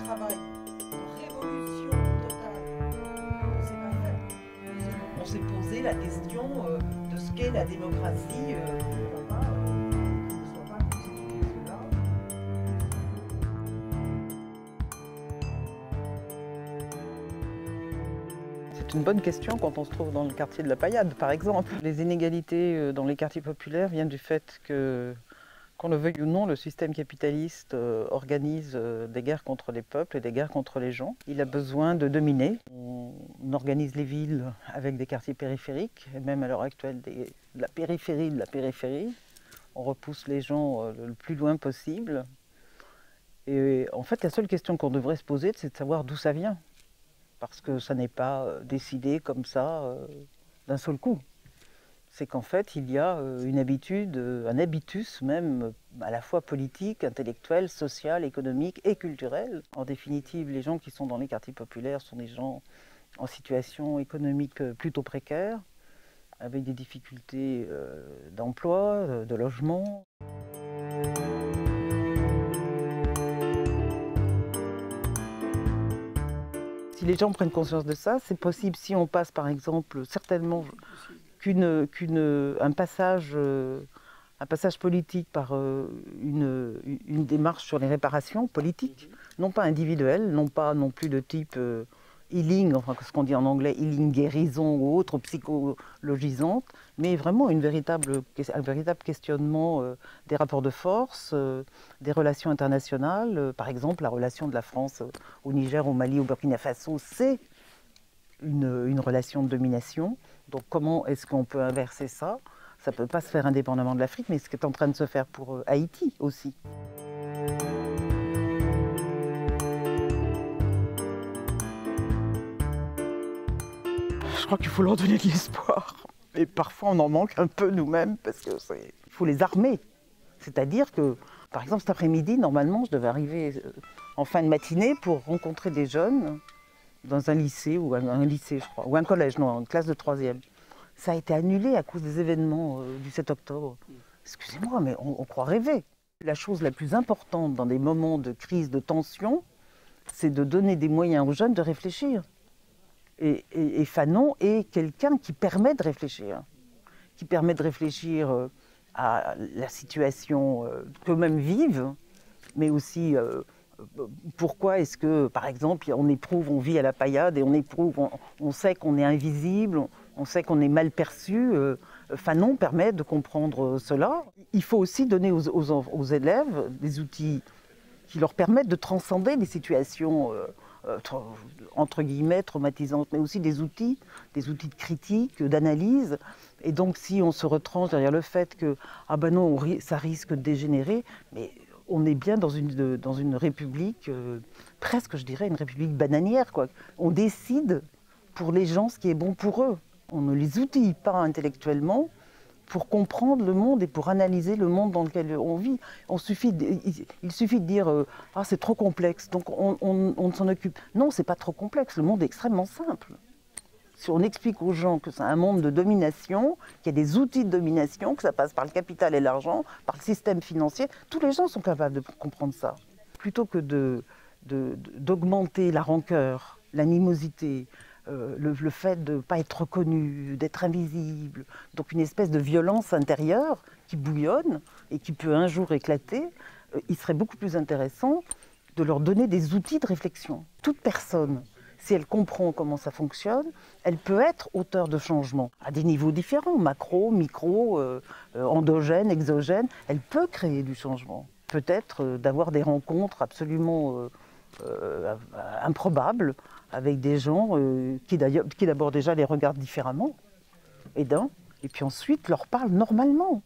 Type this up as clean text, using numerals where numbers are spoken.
travail de révolution totale, c'est pas fait. On s'est posé la question de ce qu'est la démocratie. C'est une bonne question quand on se trouve dans le quartier de la Paillade, par exemple. Les inégalités dans les quartiers populaires viennent du fait que, qu'on le veuille ou non, le système capitaliste organise des guerres contre les peuples et des guerres contre les gens. Il a besoin de dominer. On organise les villes avec des quartiers périphériques, et même à l'heure actuelle de la périphérie de la périphérie. On repousse les gens le plus loin possible. Et en fait, la seule question qu'on devrait se poser, c'est de savoir d'où ça vient. Parce que ça n'est pas décidé comme ça d'un seul coup. C'est qu'en fait, il y a une habitude, un habitus même, à la fois politique, intellectuel, social, économique et culturel. En définitive, les gens qui sont dans les quartiers populaires sont des gens en situation économique plutôt précaire, avec des difficultés d'emploi, de logement. Si les gens prennent conscience de ça, c'est possible si on passe par exemple certainement un passage politique par une démarche sur les réparations politiques, non pas individuelles, non pas non plus de type healing, enfin ce qu'on dit en anglais, healing guérison ou autre, psychologisante, mais vraiment un véritable questionnement des rapports de force, des relations internationales. Par exemple, la relation de la France au Niger, au Mali, au Burkina Faso, c'est une relation de domination. Donc comment est-ce qu'on peut inverser ça? Ça ne peut pas se faire indépendamment de l'Afrique, mais ce qui est en train de se faire pour Haïti aussi. Je crois qu'il faut leur donner de l'espoir. Et parfois on en manque un peu nous-mêmes, parce qu'il faut les armer. C'est-à-dire que, par exemple cet après-midi, normalement je devais arriver en fin de matinée pour rencontrer des jeunes dans un lycée, ou un lycée je crois, ou un collège, non, une classe de 3e. Ça a été annulé à cause des événements du 7 octobre. Excusez-moi, mais on croit rêver. La chose la plus importante dans des moments de crise, de tension, c'est de donner des moyens aux jeunes de réfléchir. Et Fanon est quelqu'un qui permet de réfléchir. Qui permet de réfléchir à la situation qu'eux-mêmes vivent, mais aussi pourquoi est-ce que, par exemple, on vit à la Paillade et on sait qu'on est invisible, on sait qu'on est mal perçu. Fanon permet de comprendre cela. Il faut aussi donner aux élèves des outils qui leur permettent de transcender les situations entre guillemets traumatisantes, mais aussi des outils de critique, d'analyse. Et donc si on se retranche derrière le fait que ah ben non, ça risque de dégénérer, mais on est bien dans une république, presque je dirais une république bananière, quoi. On décide pour les gens ce qui est bon pour eux. On ne les outille pas intellectuellement pour comprendre le monde et pour analyser le monde dans lequel on vit. Il suffit de dire ah c'est trop complexe, donc on s'en occupe. Non, c'est pas trop complexe, le monde est extrêmement simple. Si on explique aux gens que c'est un monde de domination, qu'il y a des outils de domination, que ça passe par le capital et l'argent, par le système financier, tous les gens sont capables de comprendre ça. Plutôt que d'augmenter la rancœur, l'animosité, le fait de ne pas être reconnu, d'être invisible, donc une espèce de violence intérieure qui bouillonne et qui peut un jour éclater, il serait beaucoup plus intéressant de leur donner des outils de réflexion. Toute personne, si elle comprend comment ça fonctionne, elle peut être auteur de changement à des niveaux différents, macro, micro, endogène, exogène. Elle peut créer du changement. Peut-être d'avoir des rencontres absolument improbables avec des gens qui d'abord déjà les regardent différemment, et puis ensuite leur parlent normalement.